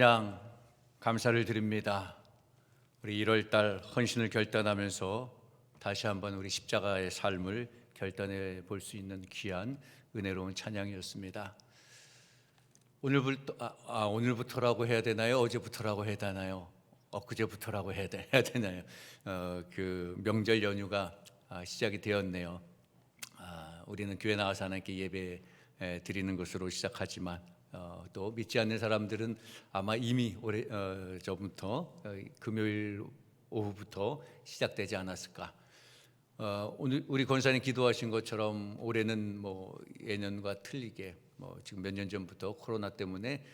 가장 감사를 드립니다. 우리 1월달 헌신을 결단하면서 다시 한번 우리 십자가의 삶을 결단해 볼 수 있는 귀한 은혜로운 찬양이었습니다. 오늘부터라고 해야 되나요? 어제부터라고 해야 되나요? 엊그제부터라고 해야 되나요? 그 명절 연휴가 시작이 되었네요. 우리는 교회 나와서 하나님께 예배 드리는 것으로 시작하지만 또 믿지 않는 사람들은 아마 이미 전부터 금요일 오후부터 시작되지 않았을까. 오늘 우리 권사님 기도하신 것처럼 올해는 예년과 틀리게 지금 몇 년 전부터 코로나 때문에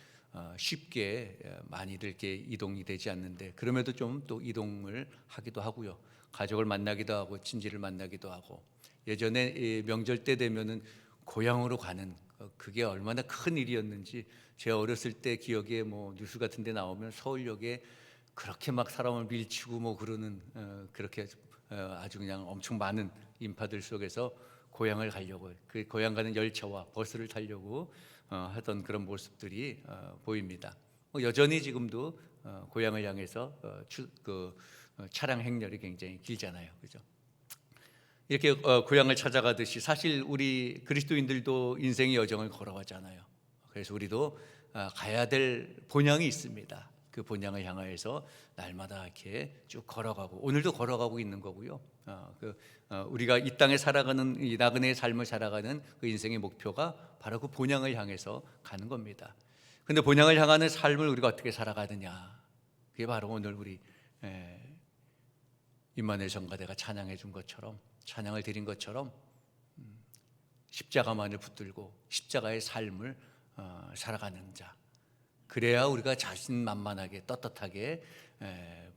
쉽게 많이들 이렇게 이동이 되지 않는데, 그럼에도 좀 또 이동을 하기도 하고요. 가족을 만나기도 하고 친지를 만나기도 하고, 예전에 명절 때 되면은 고향으로 가는 그게 얼마나 큰 일이었는지, 제 어렸을 때 기억에 뉴스 같은 데 나오면 서울역에 그렇게 막 사람을 밀치고 그러는 그렇게 아주 그냥 엄청 많은 인파들 속에서 고향을 가려고, 그 고향 가는 열차와 버스를 타려고 하던 그런 모습들이 보입니다. 여전히 지금도 고향을 향해서 차량 행렬이 굉장히 길잖아요, 그죠? 이렇게 고향을 찾아가듯이 사실 우리 그리스도인들도 인생의 여정을 걸어가잖아요. 그래서 우리도 가야 될 본향이 있습니다. 그 본향을 향하여서 날마다 이렇게 쭉 걸어가고, 오늘도 걸어가고 있는 거고요. 우리가 이 땅에 살아가는, 이 나그네의 삶을 살아가는 그 인생의 목표가 바로 그 본향을 향해서 가는 겁니다. 그런데 본향을 향하는 삶을 우리가 어떻게 살아가느냐, 그게 바로 오늘 우리 임마누엘 성가대가 찬양해 준 것처럼, 찬양을 드린 것처럼 십자가만을 붙들고 십자가의 삶을 살아가는 자, 그래야 우리가 자신만만하게 떳떳하게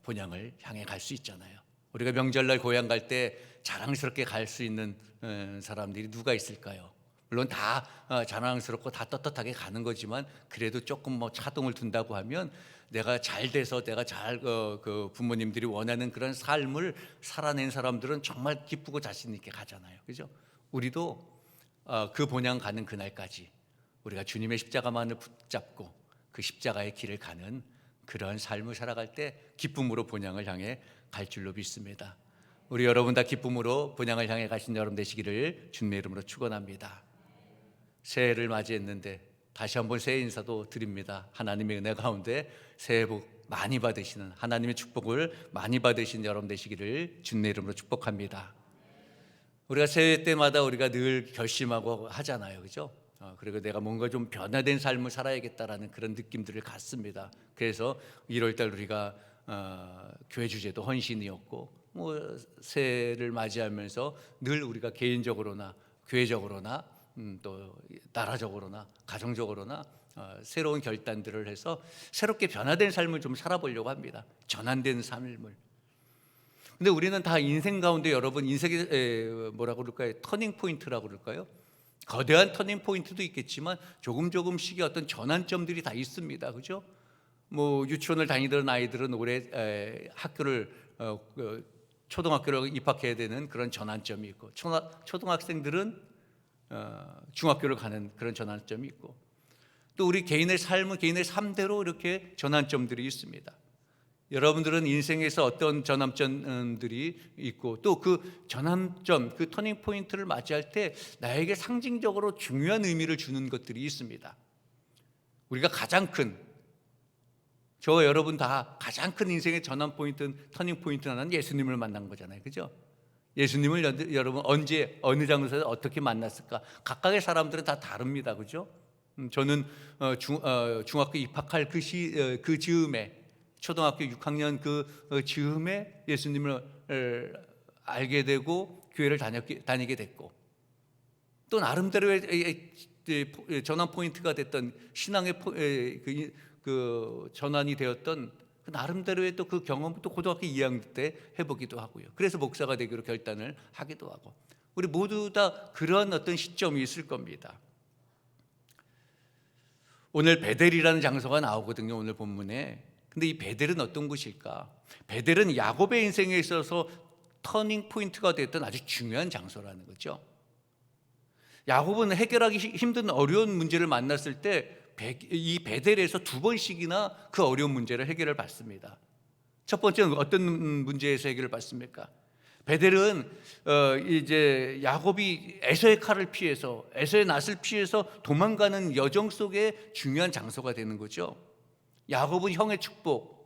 본향을 향해 갈 수 있잖아요. 우리가 명절날 고향 갈 때 자랑스럽게 갈 수 있는 사람들이 누가 있을까요? 물론 다 자랑스럽고 다 떳떳하게 가는 거지만, 그래도 조금 차동을 둔다고 하면 내가 잘 돼서 내가 그 부모님들이 원하는 그런 삶을 살아낸 사람들은 정말 기쁘고 자신 있게 가잖아요, 그죠? 우리도 그 본향 가는 그날까지 우리가 주님의 십자가만을 붙잡고 그 십자가의 길을 가는 그런 삶을 살아갈 때 기쁨으로 본향을 향해 갈 줄로 믿습니다. 우리 여러분 다 기쁨으로 본향을 향해 가신 여러분 되시기를 주님의 이름으로 축원합니다. 새해를 맞이했는데 다시 한번 새해 인사도 드립니다. 하나님의 은혜 가운데 새해 복 많이 받으시는, 하나님의 축복을 많이 받으신 여러분 되시기를 주님의 이름으로 축복합니다. 우리가 새해 때마다 우리가 늘 결심하고 하잖아요, 그죠? 그리고 내가 뭔가 좀 변화된 삶을 살아야겠다라는 그런 느낌들을 갖습니다. 그래서 1월달 우리가 교회 주제도 헌신이었고, 새해를 맞이하면서 늘 우리가 개인적으로나 교회적으로나 또 나라적으로나 가정적으로나 새로운 결단들을 해서 새롭게 변화된 삶을 좀 살아보려고 합니다. 전환된 삶을. 근데 우리는 다 인생 가운데, 여러분, 인생의 뭐라고 그럴까요? 터닝 포인트라고 그럴까요? 거대한 터닝 포인트도 있겠지만 조금씩의 어떤 전환점들이 다 있습니다, 그죠? 유치원을 다니던 아이들은 올해 학교를 초등학교를 입학해야 되는 그런 전환점이 있고, 초등학생들은 중학교를 가는 그런 전환점이 있고, 또 우리 개인의 삶은 개인의 삶대로 이렇게 전환점들이 있습니다. 여러분들은 인생에서 어떤 전환점들이 있고, 또 그 전환점, 그 터닝 포인트를 맞이할 때 나에게 상징적으로 중요한 의미를 주는 것들이 있습니다. 우리가 가장 큰, 저와 여러분 다 가장 큰 인생의 전환 포인트, 터닝 포인트 하나는 예수님을 만난 거잖아요, 그죠? 예수님을 여러분 언제, 어느 장소에서 어떻게 만났을까? 각각의 사람들은 다 다릅니다, 그죠? 저는 중학교 입학할 그 즈음에, 초등학교 6학년 그 즈음에 예수님을 알게 되고 교회를 다니게 됐고, 또 나름대로의 전환 포인트가 됐던 신앙의 그 전환이 되었던 그 나름대로의 또 그 경험을 또 고등학교 2학년 때 해보기도 하고요. 그래서 목사가 되기로 결단을 하기도 하고, 우리 모두 다 그런 어떤 시점이 있을 겁니다. 오늘 베델이라는 장소가 나오거든요, 오늘 본문에. 근데 이 베델은 어떤 곳일까? 베델은 야곱의 인생에 있어서 터닝 포인트가 됐던 아주 중요한 장소라는 거죠. 야곱은 해결하기 힘든 어려운 문제를 만났을 때 이 베델에서 두 번씩이나 그 어려운 문제를 해결을 받습니다. 첫 번째는 어떤 문제에서 해결을 받습니까? 베델은 이제 야곱이 에서의 칼을 피해서, 에서의 낫을 피해서 도망가는 여정 속에 중요한 장소가 되는 거죠. 야곱은 형의 축복,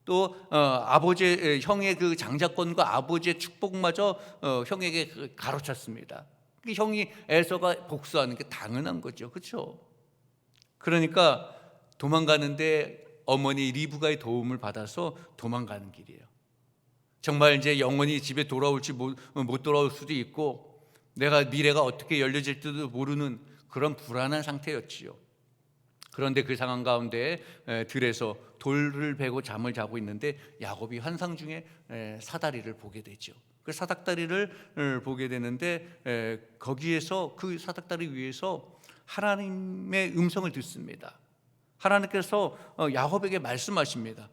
또 아버지 형의 그 장자권과 아버지의 축복마저 형에게 가로찼습니다. 형이 에서가 복수하는 게 당연한 거죠, 그렇죠? 그러니까 도망가는데 어머니 리브가의 도움을 받아서 도망가는 길이에요. 정말 이제 영원히 집에 돌아올지 못 돌아올 수도 있고, 내가 미래가 어떻게 열려질지도 모르는 그런 불안한 상태였지요. 그런데 그 상황 가운데 들에서 돌을 베고 잠을 자고 있는데 야곱이 환상 중에 사다리를 보게 되죠. 그 사닥다리를 보게 되는데 거기에서, 그 사닥다리 위에서 하나님의 음성을 듣습니다. 하나님께서 야곱에게 말씀하십니다.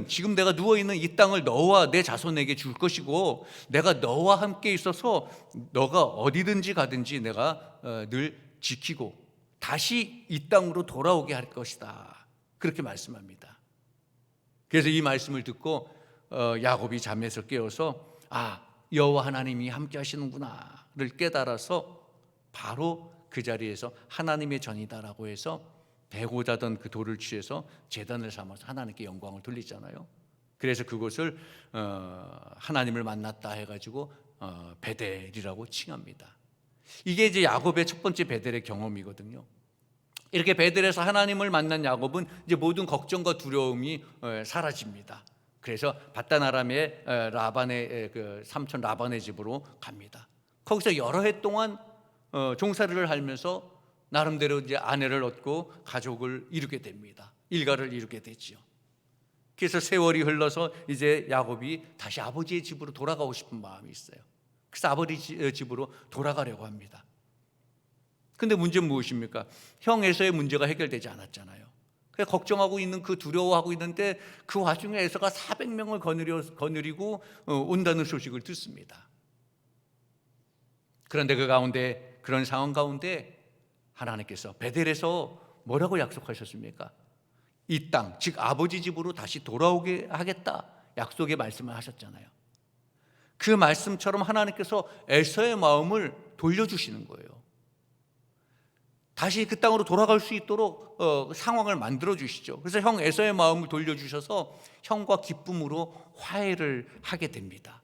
지금 내가 누워있는 이 땅을 너와 내 자손에게 줄 것이고, 내가 너와 함께 있어서 너가 어디든지 가든지 내가 늘 지키고 다시 이 땅으로 돌아오게 할 것이다. 그렇게 말씀합니다. 그래서 이 말씀을 듣고 야곱이 잠에서 깨어서 여호와 하나님이 함께 하시는구나를 깨달아서 바로 그 자리에서 하나님의 전이다라고 해서 베고 자던 그 돌을 취해서 제단을 삼아서 하나님께 영광을 돌리잖아요. 그래서 그곳을 하나님을 만났다 해가지고 베델이라고 칭합니다. 이게 이제 야곱의 첫 번째 베델의 경험이거든요. 이렇게 베델에서 하나님을 만난 야곱은 이제 모든 걱정과 두려움이 사라집니다. 그래서 바단 아람의 라반의 그 삼촌 라반의 집으로 갑니다. 거기서 여러 해 동안 종살이를 하면서 나름대로 이제 아내를 얻고 가족을 이루게 됩니다. 일가를 이루게 되지요. 그래서 세월이 흘러서 이제 야곱이 다시 아버지의 집으로 돌아가고 싶은 마음이 있어요. 그래서 아버지 집으로 돌아가려고 합니다. 근데 문제는 무엇입니까? 형 에서의 문제가 해결되지 않았잖아요. 그래서 걱정하고 있는, 그 두려워하고 있는데 그 와중에 에서가 400명을 거느리고 온다는 소식을 듣습니다. 그런데 그 가운데, 그런 상황 가운데 하나님께서 베델에서 뭐라고 약속하셨습니까? 이 땅, 즉 아버지 집으로 다시 돌아오게 하겠다 약속의 말씀을 하셨잖아요. 그 말씀처럼 하나님께서 에서의 마음을 돌려주시는 거예요. 다시 그 땅으로 돌아갈 수 있도록 상황을 만들어 주시죠. 그래서 형 에서의 마음을 돌려주셔서 형과 기쁨으로 화해를 하게 됩니다.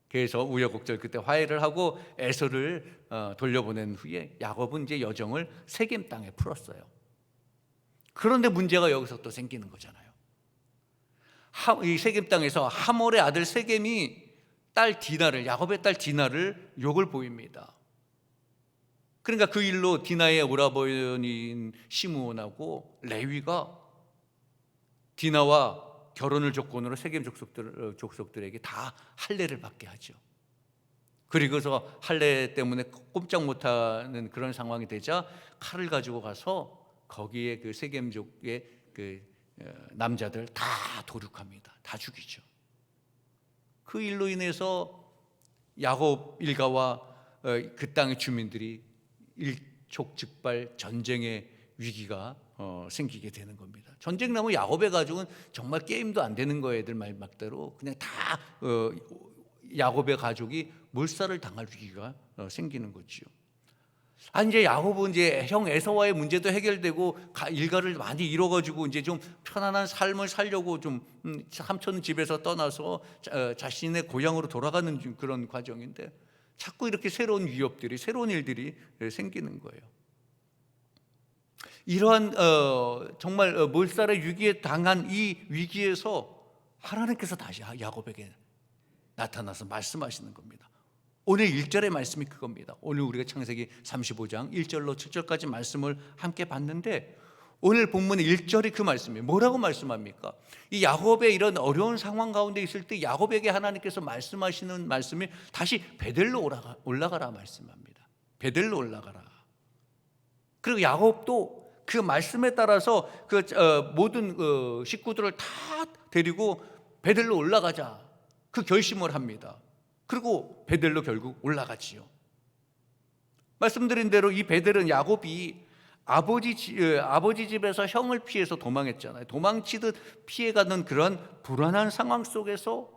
그래서 우여곡절 그때 화해를 하고 에서를 돌려보낸 후에 야곱은 이제 여정을 세겜 땅에 풀었어요. 그런데 문제가 여기서 또 생기는 거잖아요. 이 세겜 땅에서 하몰의 아들 세겜이 야곱의 딸 디나를 욕을 보입니다. 그러니까 그 일로 디나의 오라버니인 시므온하고 레위가 디나와 결혼을 조건으로 세겜 족속들에게 다 할례를 받게 하죠. 그리고서 할례 때문에 꼼짝 못하는 그런 상황이 되자 칼을 가지고 가서 거기에 그 세겜족의 그 남자들 다 도륙합니다. 다 죽이죠. 그 일로 인해서 야곱 일가와 그 땅의 주민들이 일촉즉발 전쟁의 위기가 생기게 되는 겁니다. 전쟁 나면 야곱의 가족은 정말 게임도 안 되는 거예요. 애들 말대로 그냥 다 야곱의 가족이 몰살을 당할 위기가 생기는 거지요. 이제 야곱은 이제 형 에서와의 문제도 해결되고 일가를 많이 이뤄가지고 이제 좀 편안한 삶을 살려고 좀 삼촌 집에서 떠나서 자신의 고향으로 돌아가는 그런 과정인데 자꾸 이렇게 새로운 위협들이, 새로운 일들이 생기는 거예요. 이러한 정말 몰살의 위기에 당한 이 위기에서 하나님께서 다시 야곱에게 나타나서 말씀하시는 겁니다. 오늘 1절의 말씀이 그겁니다. 오늘 우리가 창세기 35장 1절로 7절까지 말씀을 함께 봤는데 오늘 본문의 1절이 그 말씀이에요. 뭐라고 말씀합니까? 이 야곱의 이런 어려운 상황 가운데 있을 때 야곱에게 하나님께서 말씀하시는 말씀이 다시 베델로 올라가라 말씀합니다. 베델로 올라가라. 그리고 야곱도 그 말씀에 따라서 그 모든 식구들을 다 데리고 베델로 올라가자 그 결심을 합니다. 그리고 베델로 결국 올라가지요. 말씀드린 대로 이 베델은 야곱이 아버지 집에서 형을 피해서 도망했잖아요. 도망치듯 피해가는 그런 불안한 상황 속에서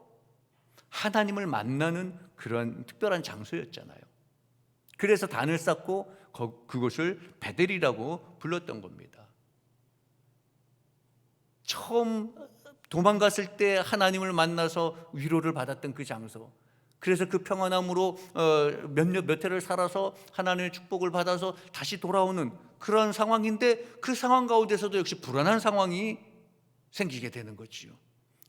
하나님을 만나는 그런 특별한 장소였잖아요. 그래서 단을 쌓고 그곳을 베델이라고 불렀던 겁니다. 처음 도망갔을 때 하나님을 만나서 위로를 받았던 그 장소, 그래서 그 평안함으로 몇 해를 살아서 하나님의 축복을 받아서 다시 돌아오는 그런 상황인데, 그 상황 가운데서도 역시 불안한 상황이 생기게 되는 거지요.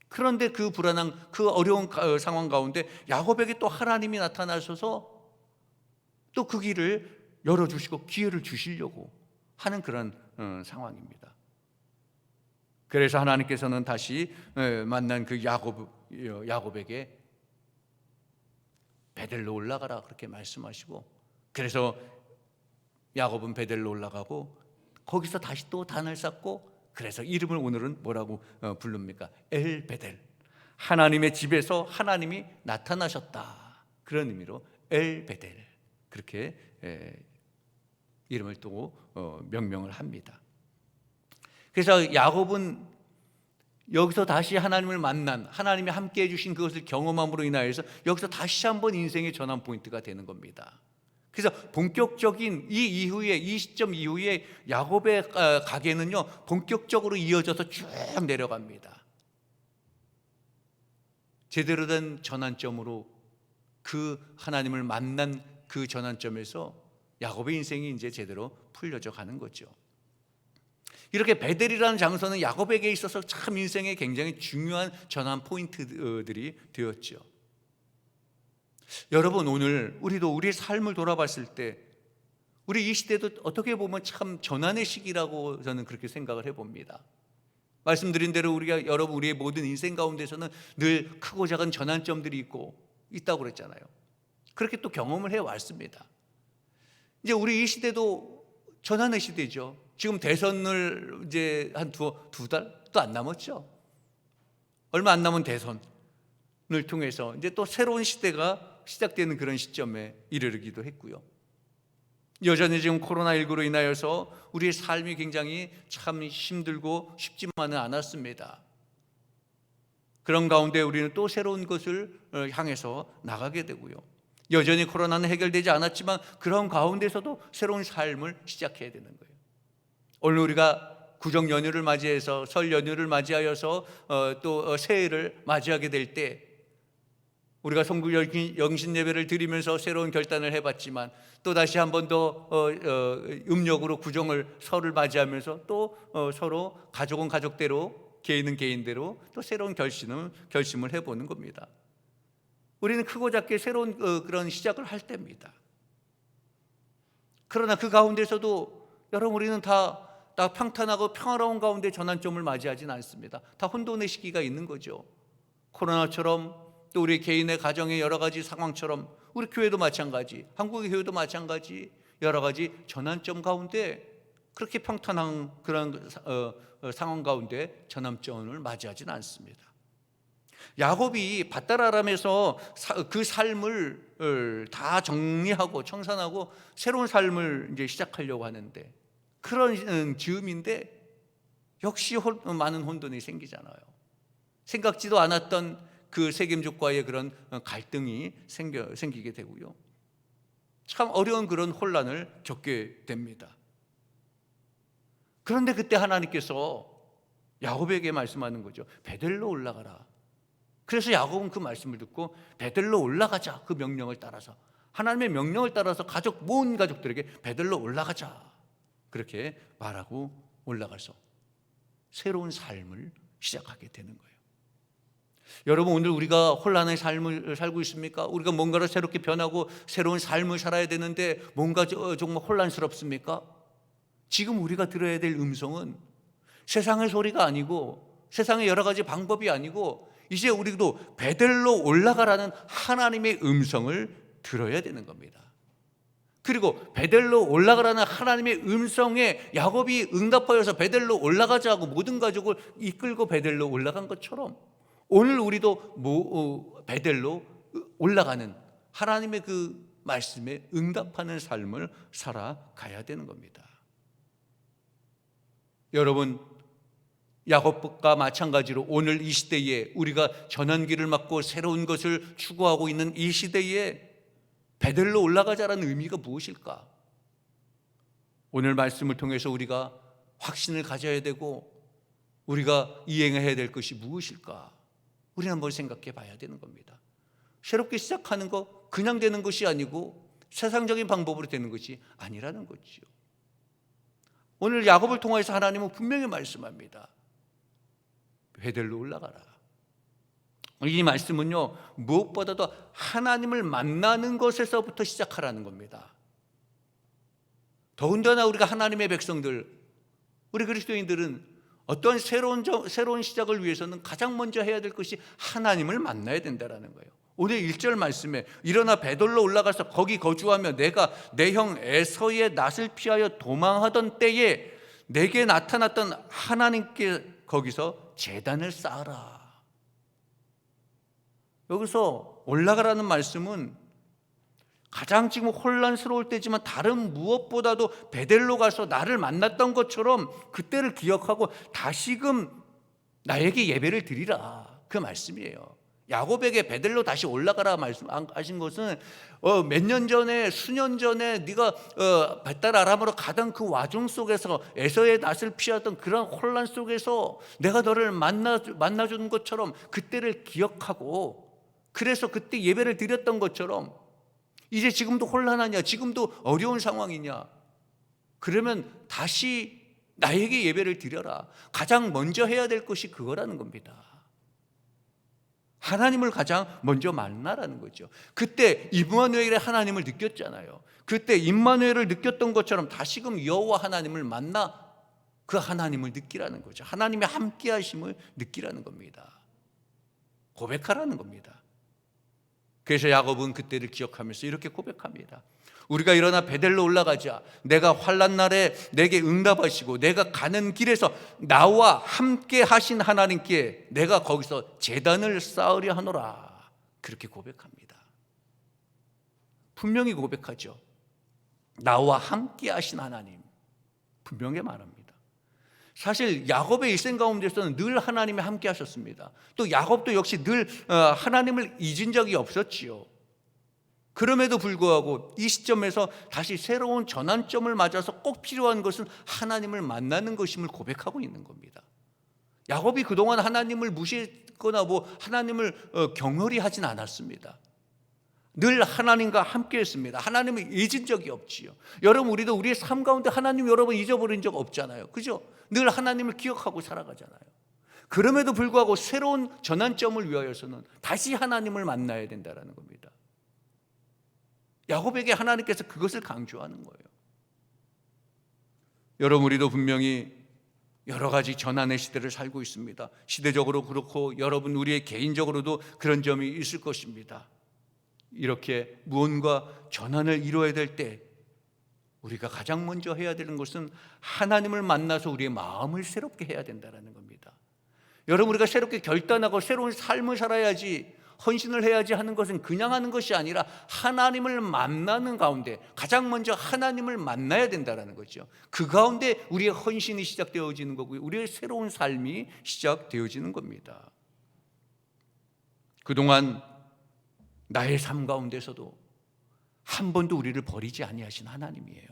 그런데 그 불안한, 그 어려운 상황 가운데 야곱에게 또 하나님이 나타나셔서 또 그 길을 열어주시고 기회를 주시려고 하는 그런 상황입니다. 그래서 하나님께서는 다시 만난 그 야곱에게 베델로 올라가라 그렇게 말씀하시고, 그래서 야곱은 베델로 올라가고 거기서 다시 또 단을 쌓고, 그래서 이름을 오늘은 뭐라고 부릅니까? 엘 베델, 하나님의 집에서 하나님이 나타나셨다, 그런 의미로 엘 베델 그렇게 이름을 또 명명을 합니다. 그래서 야곱은 여기서 다시 하나님을 만난, 하나님이 함께 해주신 그것을 경험함으로 인하여서 여기서 다시 한번 인생의 전환 포인트가 되는 겁니다. 그래서 본격적인 이 시점 이후에 야곱의 가계는요, 본격적으로 이어져서 쭉 내려갑니다. 제대로 된 전환점으로, 그 하나님을 만난 그 전환점에서 야곱의 인생이 이제 제대로 풀려져 가는 거죠. 이렇게 베델이라는 장소는 야곱에게 있어서 참 인생의 굉장히 중요한 전환 포인트들이 되었죠. 여러분, 오늘 우리도 우리의 삶을 돌아봤을 때 우리 이 시대도 어떻게 보면 참 전환의 시기라고 저는 그렇게 생각을 해봅니다. 말씀드린 대로 우리의 모든 인생 가운데서는 늘 크고 작은 전환점들이 있다고 그랬잖아요. 그렇게 또 경험을 해왔습니다. 이제 우리 이 시대도 전환의 시대죠. 지금 대선을 이제 한 두 달도 안 남았죠. 얼마 안 남은 대선을 통해서 이제 또 새로운 시대가 시작되는 그런 시점에 이르기도 했고요. 여전히 지금 코로나19로 인하여서 우리의 삶이 굉장히 참 힘들고 쉽지만은 않았습니다. 그런 가운데 우리는 또 새로운 것을 향해서 나가게 되고요. 여전히 코로나는 해결되지 않았지만 그런 가운데서도 새로운 삶을 시작해야 되는 거예요. 오늘 우리가 구정 연휴를 맞이해서, 설 연휴를 맞이하여서 또 새해를 맞이하게 될 때, 우리가 성부 영신 예배를 드리면서 새로운 결단을 해봤지만 또 다시 한 번 더 음력으로 설을 맞이하면서 또 서로 가족은 가족대로, 개인은 개인대로 또 새로운 결심을 해보는 겁니다. 우리는 크고 작게 새로운 그런 시작을 할 때입니다. 그러나 그 가운데서도 여러분, 우리는 다 평탄하고 평화로운 가운데 전환점을 맞이하지는 않습니다. 다 혼돈의 시기가 있는 거죠. 코로나처럼, 또 우리 개인의 가정의 여러 가지 상황처럼, 우리 교회도 마찬가지, 한국의 교회도 마찬가지, 여러 가지 전환점 가운데 그렇게 평탄한 그런 상황 가운데 전환점을 맞이하지는 않습니다. 야곱이 밧다라람에서 그 삶을 다 정리하고 청산하고 새로운 삶을 이제 시작하려고 하는데, 그런 즈음인데 역시 많은 혼돈이 생기잖아요. 생각지도 않았던 그 세겜족과의 그런 갈등이 생기게 되고요. 참 어려운 그런 혼란을 겪게 됩니다. 그런데 그때 하나님께서 야곱에게 말씀하는 거죠. 베델로 올라가라. 그래서 야곱은 그 말씀을 듣고 베델로 올라가자, 그 명령을 따라서, 하나님의 명령을 따라서 모든 가족들에게 베델로 올라가자 그렇게 말하고 올라가서 새로운 삶을 시작하게 되는 거예요. 여러분, 오늘 우리가 혼란의 삶을 살고 있습니까? 우리가 뭔가를 새롭게 변하고 새로운 삶을 살아야 되는데 뭔가 정말 혼란스럽습니까? 지금 우리가 들어야 될 음성은 세상의 소리가 아니고, 세상의 여러 가지 방법이 아니고, 이제 우리도 베델로 올라가라는 하나님의 음성을 들어야 되는 겁니다. 그리고 베델로 올라가라는 하나님의 음성에 야곱이 응답하여서 베델로 올라가자고 모든 가족을 이끌고 베델로 올라간 것처럼, 오늘 우리도 베델로 올라가는 하나님의 그 말씀에 응답하는 삶을 살아가야 되는 겁니다. 여러분, 야곱과 마찬가지로 오늘 이 시대에 우리가 전환기를 맞고 새로운 것을 추구하고 있는 이 시대에 베델로 올라가자라는 의미가 무엇일까? 오늘 말씀을 통해서 우리가 확신을 가져야 되고 우리가 이행해야 될 것이 무엇일까? 우리는 한번 생각해 봐야 되는 겁니다. 새롭게 시작하는 거 그냥 되는 것이 아니고 세상적인 방법으로 되는 것이 아니라는 거지요. 오늘 야곱을 통해서 하나님은 분명히 말씀합니다. 베델로 올라가라. 이 말씀은요, 무엇보다도 하나님을 만나는 것에서부터 시작하라는 겁니다. 더군다나 우리가 하나님의 백성들, 우리 그리스도인들은 어떤 새로운 시작을 위해서는 가장 먼저 해야 될 것이 하나님을 만나야 된다는 거예요. 오늘 1절 말씀에 일어나 베델로 올라가서 거기 거주하며 내가 내 형 에서의 낯을 피하여 도망하던 때에 내게 나타났던 하나님께 거기서 제단을 쌓아라. 여기서 올라가라는 말씀은 가장 지금 혼란스러울 때지만 다른 무엇보다도 베델로 가서 나를 만났던 것처럼 그때를 기억하고 다시금 나에게 예배를 드리라, 그 말씀이에요. 야곱에게 베델로 다시 올라가라 말씀하신 것은 몇 년 전에, 수년 전에 네가 벳달 아람으로 가던 그 와중 속에서 에서의 낯을 피하던 그런 혼란 속에서 내가 너를 만나준 것처럼 그때를 기억하고, 그래서 그때 예배를 드렸던 것처럼 이제 지금도 혼란하냐, 지금도 어려운 상황이냐, 그러면 다시 나에게 예배를 드려라. 가장 먼저 해야 될 것이 그거라는 겁니다. 하나님을 가장 먼저 만나라는 거죠. 그때 임마누엘의 하나님을 느꼈잖아요. 그때 임마누엘을 느꼈던 것처럼 다시금 여호와 하나님을 만나 그 하나님을 느끼라는 거죠. 하나님의 함께 하심을 느끼라는 겁니다. 고백하라는 겁니다. 그래서 야곱은 그때를 기억하면서 이렇게 고백합니다. 우리가 일어나 베델로 올라가자. 내가 환난 날에 내게 응답하시고 내가 가는 길에서 나와 함께 하신 하나님께 내가 거기서 제단을 쌓으려 하노라. 그렇게 고백합니다. 분명히 고백하죠. 나와 함께 하신 하나님, 분명히 말합니다. 사실 야곱의 일생 가운데서는 늘 하나님이 함께 하셨습니다. 또 야곱도 역시 늘 하나님을 잊은 적이 없었지요. 그럼에도 불구하고 이 시점에서 다시 새로운 전환점을 맞아서 꼭 필요한 것은 하나님을 만나는 것임을 고백하고 있는 겁니다. 야곱이 그동안 하나님을 무시했거나 하나님을 경홀히 하진 않았습니다. 늘 하나님과 함께 했습니다. 하나님을 잊은 적이 없지요. 여러분, 우리도 우리의 삶 가운데 하나님 여러분 잊어버린 적 없잖아요. 그죠? 늘 하나님을 기억하고 살아가잖아요. 그럼에도 불구하고 새로운 전환점을 위하여서는 다시 하나님을 만나야 된다는 겁니다. 야곱에게 하나님께서 그것을 강조하는 거예요. 여러분, 우리도 분명히 여러 가지 전환의 시대를 살고 있습니다. 시대적으로 그렇고 여러분 우리의 개인적으로도 그런 점이 있을 것입니다. 이렇게 무언가 전환을 이루어야 될 때 우리가 가장 먼저 해야 되는 것은 하나님을 만나서 우리의 마음을 새롭게 해야 된다는 겁니다. 여러분, 우리가 새롭게 결단하고 새로운 삶을 살아야지, 헌신을 해야지 하는 것은 그냥 하는 것이 아니라 하나님을 만나는 가운데 가장 먼저 하나님을 만나야 된다는 거죠. 그 가운데 우리의 헌신이 시작되어지는 거고요, 우리의 새로운 삶이 시작되어지는 겁니다. 그동안 나의 삶 가운데서도 한 번도 우리를 버리지 아니하신 하나님이에요.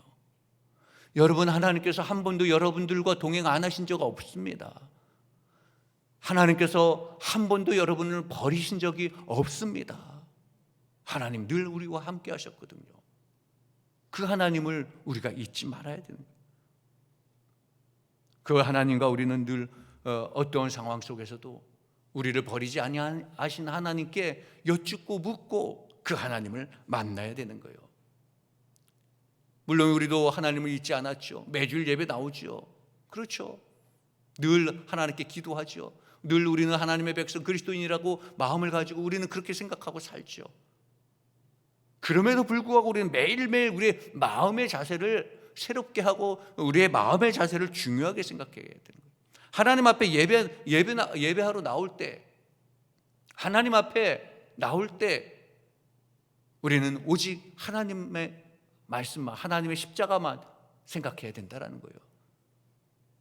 여러분, 하나님께서 한 번도 여러분들과 동행 안 하신 적 없습니다. 하나님께서 한 번도 여러분을 버리신 적이 없습니다. 하나님 늘 우리와 함께 하셨거든요. 그 하나님을 우리가 잊지 말아야 되는 거예요. 그 하나님과 우리는 늘 어떠한 상황 속에서도 우리를 버리지 아니하신 하나님께 여쭙고 묻고 그 하나님을 만나야 되는 거예요. 물론 우리도 하나님을 잊지 않았죠. 매주일 예배 나오죠. 그렇죠. 늘 하나님께 기도하죠. 늘 우리는 하나님의 백성 그리스도인이라고 마음을 가지고 우리는 그렇게 생각하고 살죠. 그럼에도 불구하고 우리는 매일매일 우리의 마음의 자세를 새롭게 하고 우리의 마음의 자세를 중요하게 생각해야 되는 거예요. 하나님 앞에 예배하러 나올 때, 하나님 앞에 나올 때 우리는 오직 하나님의 말씀만, 하나님의 십자가만 생각해야 된다는 거예요.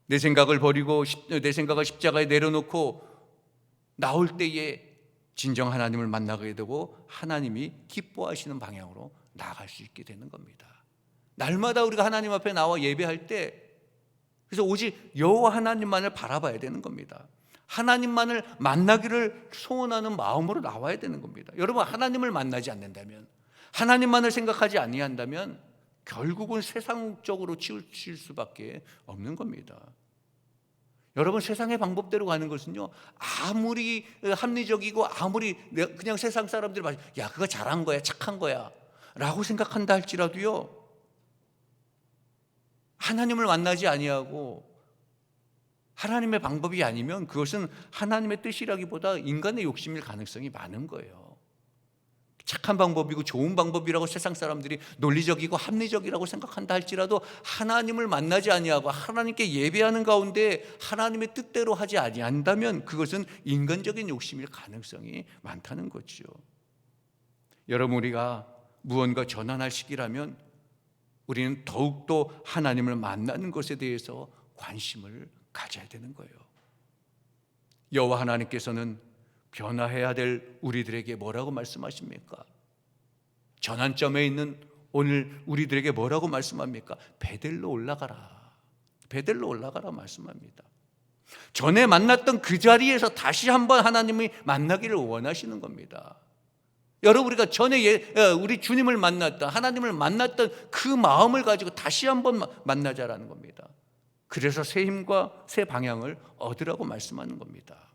내 생각을 버리고 내 생각을 십자가에 내려놓고 나올 때에 진정 하나님을 만나게 되고 하나님이 기뻐하시는 방향으로 나아갈 수 있게 되는 겁니다. 날마다 우리가 하나님 앞에 나와 예배할 때 그래서 오직 여호와 하나님만을 바라봐야 되는 겁니다. 하나님만을 만나기를 소원하는 마음으로 나와야 되는 겁니다. 여러분, 하나님을 만나지 않는다면, 하나님만을 생각하지 아니한다면 결국은 세상적으로 치우칠 수밖에 없는 겁니다. 여러분, 세상의 방법대로 가는 것은요, 아무리 합리적이고 아무리 그냥 세상 사람들이 야, 그거 잘한 거야, 착한 거야 라고 생각한다 할지라도요, 하나님을 만나지 아니하고 하나님의 방법이 아니면 그것은 하나님의 뜻이라기보다 인간의 욕심일 가능성이 많은 거예요. 착한 방법이고 좋은 방법이라고 세상 사람들이 논리적이고 합리적이라고 생각한다 할지라도 하나님을 만나지 아니하고 하나님께 예배하는 가운데 하나님의 뜻대로 하지 아니한다면 그것은 인간적인 욕심일 가능성이 많다는 거죠. 여러분, 우리가 무언가 전환할 시기라면 우리는 더욱더 하나님을 만나는 것에 대해서 관심을 가져야 되는 거예요. 여호와 하나님께서는 변화해야 될 우리들에게 뭐라고 말씀하십니까? 전환점에 있는 오늘 우리들에게 뭐라고 말씀합니까? 베델로 올라가라. 베델로 올라가라 말씀합니다. 전에 만났던 그 자리에서 다시 한번 하나님이 만나기를 원하시는 겁니다. 여러분, 우리가 전에 우리 주님을 만났던, 하나님을 만났던 그 마음을 가지고 다시 한번 만나자라는 겁니다. 그래서 새 힘과 새 방향을 얻으라고 말씀하는 겁니다.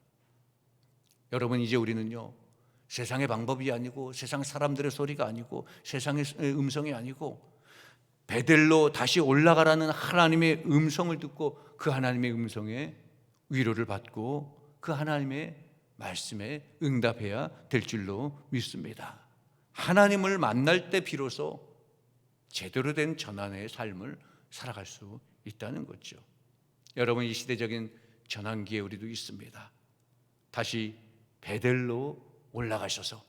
여러분, 이제 우리는요, 세상의 방법이 아니고 세상 사람들의 소리가 아니고 세상의 음성이 아니고 베델로 다시 올라가라는 하나님의 음성을 듣고 그 하나님의 음성에 위로를 받고 그 하나님의 말씀에 응답해야 될 줄로 믿습니다. 하나님을 만날 때 비로소 제대로 된 전환의 삶을 살아갈 수 있다는 거죠. 여러분, 이 시대적인 전환기에 우리도 있습니다. 다시 베델로 올라가셔서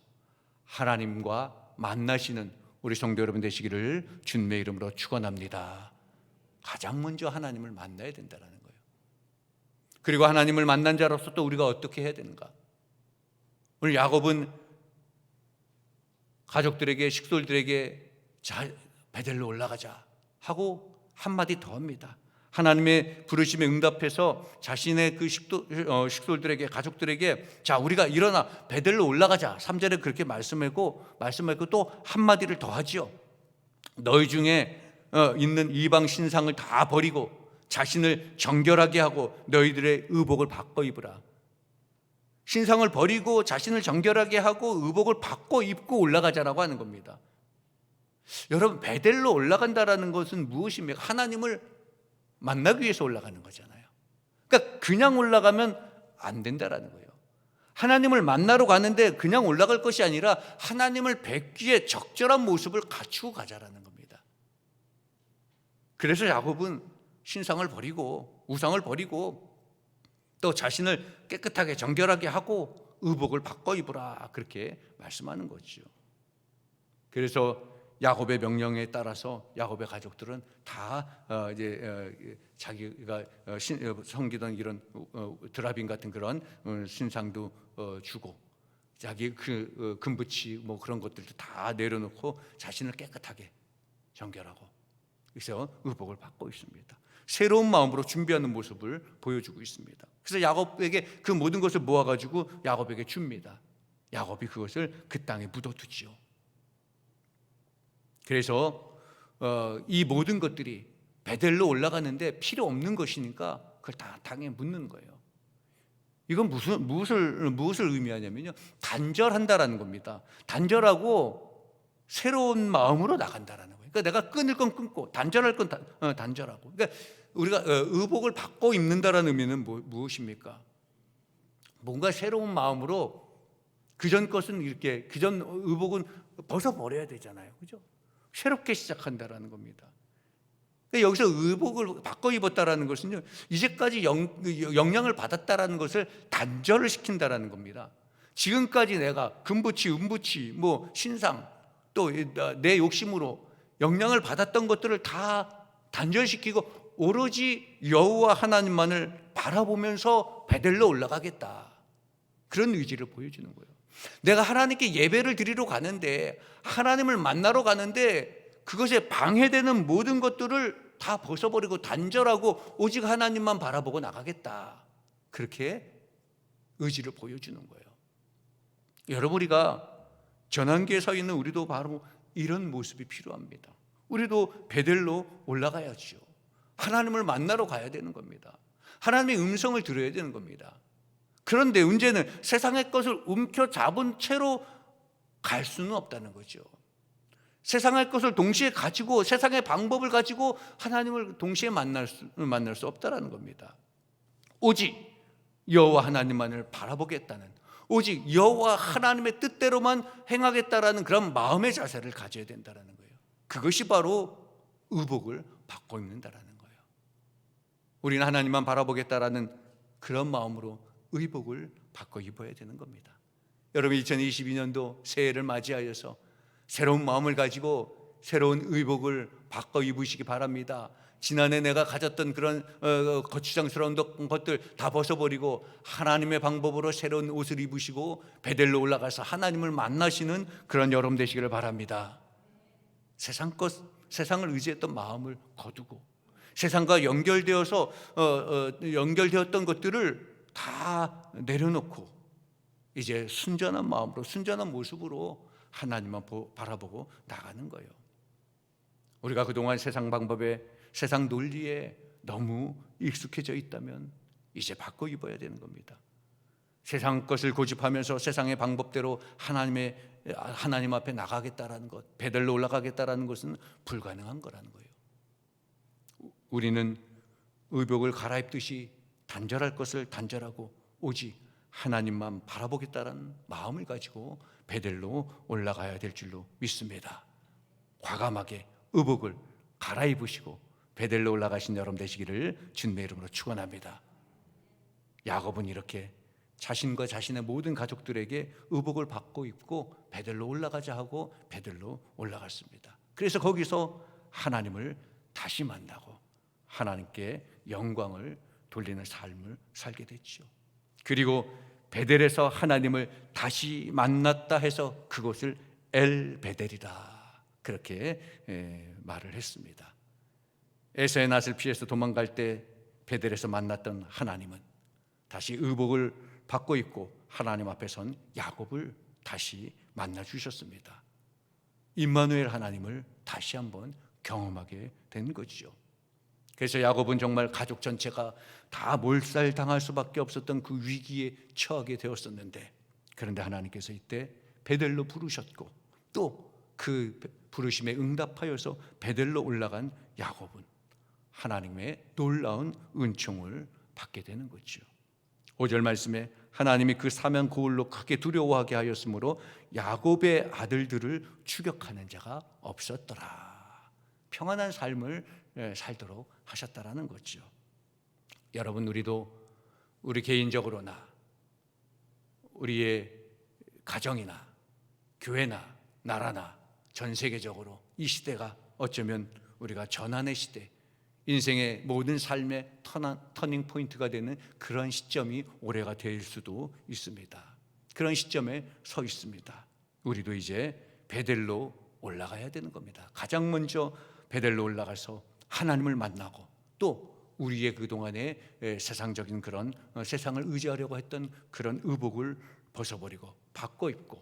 하나님과 만나시는 우리 성도 여러분 되시기를 주님의 이름으로 축원합니다. 가장 먼저 하나님을 만나야 된다는 거예요. 그리고 하나님을 만난 자로서 또 우리가 어떻게 해야 되는가? 오늘 야곱은 가족들에게, 식솔들에게 자, 베델로 올라가자 하고 한마디 더 합니다. 하나님의 부르심에 응답해서 자신의 그 식솔들에게, 가족들에게 자, 우리가 일어나 베델로 올라가자 3절에 그렇게 말씀하고 또 한마디를 더 하죠. 너희 중에 있는 이방 신상을 다 버리고 자신을 정결하게 하고 너희들의 의복을 바꿔 입으라. 신상을 버리고 자신을 정결하게 하고 의복을 바꿔 입고 올라가자라고 하는 겁니다. 여러분, 베델로 올라간다라는 것은 무엇입니까? 하나님을 만나기 위해서 올라가는 거잖아요. 그러니까 그냥 올라가면 안 된다라는 거예요. 하나님을 만나러 가는데 그냥 올라갈 것이 아니라 하나님을 뵙기에 적절한 모습을 갖추고 가자라는 겁니다. 그래서 야곱은 신상을 버리고 우상을 버리고 또 자신을 깨끗하게 정결하게 하고 의복을 바꿔 입으라 그렇게 말씀하는 거죠. 그래서 야곱의 명령에 따라서 야곱의 가족들은 다 자기가 섬기던 이런 드라빔 같은 그런 신상도 주고 자기 그 금붙이 뭐 그런 것들도 다 내려놓고 자신을 깨끗하게 정결하고 그래서 의복을 받고 있습니다. 새로운 마음으로 준비하는 모습을 보여주고 있습니다. 그래서 야곱에게 그 모든 것을 모아가지고 야곱에게 줍니다. 야곱이 그것을 그 땅에 묻어두지요. 그래서 이 모든 것들이 베델로 올라가는데 필요 없는 것이니까 그걸 다 땅에 묻는 거예요. 이건 무엇을 의미하냐면요, 단절한다라는 겁니다. 단절하고 새로운 마음으로 나간다라는 거예요. 그러니까 내가 끊을 건 끊고 단절할 건 단절하고. 그러니까 우리가 의복을 바꿔 입는다라는 의미는 무엇입니까? 뭔가 새로운 마음으로 그전 것은 이렇게 그전 의복은 벗어버려야 되잖아요, 그죠? 새롭게 시작한다라는 겁니다. 그러니까 여기서 의복을 바꿔 입었다라는 것은요, 이제까지 영향을 받았다라는 것을 단절을 시킨다라는 겁니다. 지금까지 내가 금붙이, 은붙이, 뭐 신상, 또 내 욕심으로 영향을 받았던 것들을 다 단절시키고 오로지 여호와 하나님만을 바라보면서 베델로 올라가겠다. 그런 의지를 보여주는 거예요. 내가 하나님께 예배를 드리러 가는데, 하나님을 만나러 가는데 그것에 방해되는 모든 것들을 다 벗어버리고 단절하고 오직 하나님만 바라보고 나가겠다. 그렇게 의지를 보여주는 거예요. 여러분, 우리가 전환기에 서 있는 우리도 바로 이런 모습이 필요합니다. 우리도 베델로 올라가야죠. 하나님을 만나러 가야 되는 겁니다. 하나님의 음성을 들어야 되는 겁니다. 그런데 문제는 세상의 것을 움켜잡은 채로 갈 수는 없다는 거죠. 세상의 것을 동시에 가지고, 세상의 방법을 가지고 하나님을 동시에 만날 수 없다는 겁니다. 오직 여호와 하나님만을 바라보겠다는, 오직 여호와 하나님의 뜻대로만 행하겠다라는 그런 마음의 자세를 가져야 된다는 거예요. 그것이 바로 의복을 바꿔 입는다라는 거예요. 우리는 하나님만 바라보겠다라는 그런 마음으로 의복을 바꿔 입어야 되는 겁니다. 여러분, 2022년도 새해를 맞이하여서 새로운 마음을 가지고 새로운 의복을 바꿔 입으시기 바랍니다. 지난해 내가 가졌던 그런 거추장스러운 것들 다 벗어버리고 하나님의 방법으로 새로운 옷을 입으시고 베델로 올라가서 하나님을 만나시는 그런 여러분 되시기를 바랍니다. 세상을 의지했던 마음을 거두고 세상과 연결되었던 것들을 다 내려놓고 이제 순전한 마음으로, 순전한 모습으로 하나님만 바라보고 나가는 거예요. 우리가 그동안 세상 방법에, 세상 논리에 너무 익숙해져 있다면 이제 바꿔 입어야 되는 겁니다. 세상 것을 고집하면서 세상의 방법대로 하나님 앞에 나가겠다라는 것, 베델로 올라가겠다라는 것은 불가능한 거라는 거예요. 우리는 의복을 갈아입듯이 단절할 것을 단절하고 오직 하나님만 바라보겠다는 마음을 가지고 베델로 올라가야 될 줄로 믿습니다. 과감하게 의복을 갈아입으시고 베델로 올라가신 여러분 되시기를 주님의 이름으로 축원합니다. 야곱은 이렇게 자신과 자신의 모든 가족들에게 의복을 받고 입고 베델로 올라가자 하고 베델로 올라갔습니다. 그래서 거기서 하나님을 다시 만나고 하나님께 영광을 돌리는 삶을 살게 됐죠. 그리고 베델에서 하나님을 다시 만났다 해서 그곳을 엘 베델이다, 그렇게 말을 했습니다. 에서의 낯을 피해서 도망갈 때 베델에서 만났던 하나님은 다시 의복을 받고 있고 하나님 앞에 선 야곱을 다시 만나 주셨습니다. 임마누엘 하나님을 다시 한번 경험하게 된 거죠. 그래서 야곱은 정말 가족 전체가 다 몰살당할 수밖에 없었던 그 위기에 처하게 되었었는데, 그런데 하나님께서 이때 베델로 부르셨고 또 그 부르심에 응답하여서 베델로 올라간 야곱은 하나님의 놀라운 은총을 받게 되는 거죠. 5절 말씀에 하나님이 그 사면 거울로 크게 두려워하게 하였으므로 야곱의 아들들을 추격하는 자가 없었더라. 평안한 삶을 살도록 하셨다라는 거죠. 여러분, 우리도 우리 개인적으로나 우리의 가정이나 교회나 나라나 전 세계적으로 이 시대가 어쩌면 우리가 전환의 시대, 인생의 모든 삶의 터닝 포인트가 되는 그런 시점이 올해가 될 수도 있습니다. 그런 시점에 서 있습니다. 우리도 이제 베델로 올라가야 되는 겁니다. 가장 먼저 베델로 올라가서 하나님을 만나고 또 우리의 그동안의 세상적인 그런 세상을 의지하려고 했던 그런 의복을 벗어버리고 바꿔 입고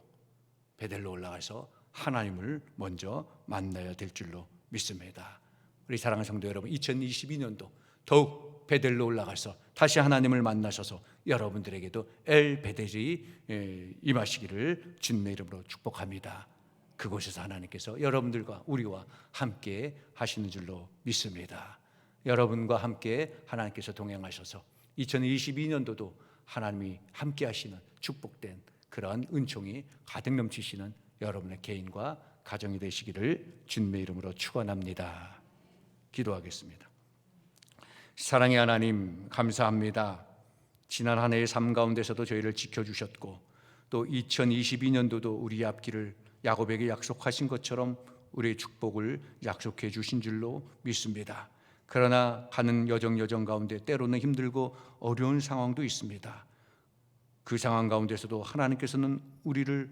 베델로 올라가서 하나님을 먼저 만나야 될 줄로 믿습니다. 우리 사랑하는 성도 여러분, 2022년도 더욱 베델로 올라가서 다시 하나님을 만나셔서 여러분들에게도 엘 베델이 임하시기를 주님의 이름으로 축복합니다. 그곳에서 하나님께서 여러분들과 우리와 함께 하시는 줄로 믿습니다. 여러분과 함께 하나님께서 동행하셔서 2022년도도 하나님이 함께 하시는 축복된 그런 은총이 가득 넘치시는 여러분의 개인과 가정이 되시기를 주님의 이름으로 축원합니다. 기도하겠습니다. 사랑의 하나님, 감사합니다. 지난 한 해의 삶 가운데서도 저희를 지켜주셨고 또 2022년도도 우리 앞길을 야곱에게 약속하신 것처럼 우리의 축복을 약속해 주신 줄로 믿습니다. 그러나 가는 여정 가운데 때로는 힘들고 어려운 상황도 있습니다. 그 상황 가운데서도 하나님께서는 우리를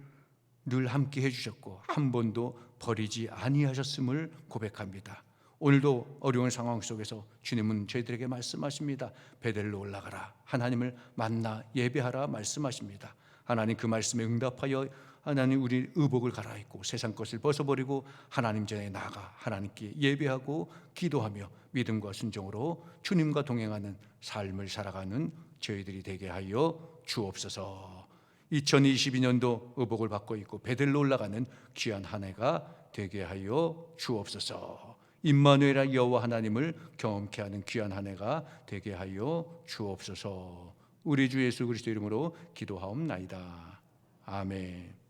늘 함께 해주셨고 한 번도 버리지 아니하셨음을 고백합니다. 오늘도 어려운 상황 속에서 주님은 저희들에게 말씀하십니다. 베델로 올라가라, 하나님을 만나 예배하라 말씀하십니다. 하나님 그 말씀에 응답하여 하나님 우리 의복을 갈아입고 세상 것을 벗어버리고 하나님 전에 나아가 하나님께 예배하고 기도하며 믿음과 순종으로 주님과 동행하는 삶을 살아가는 저희들이 되게 하여 주옵소서. 2022년도 의복을 받고 있고 베델로 올라가는 귀한 한 해가 되게 하여 주옵소서. 임마누엘아 여호와 하나님을 경험케 하는 귀한 한 해가 되게 하여 주옵소서. 우리 주 예수 그리스도 이름으로 기도하옵나이다. 아멘.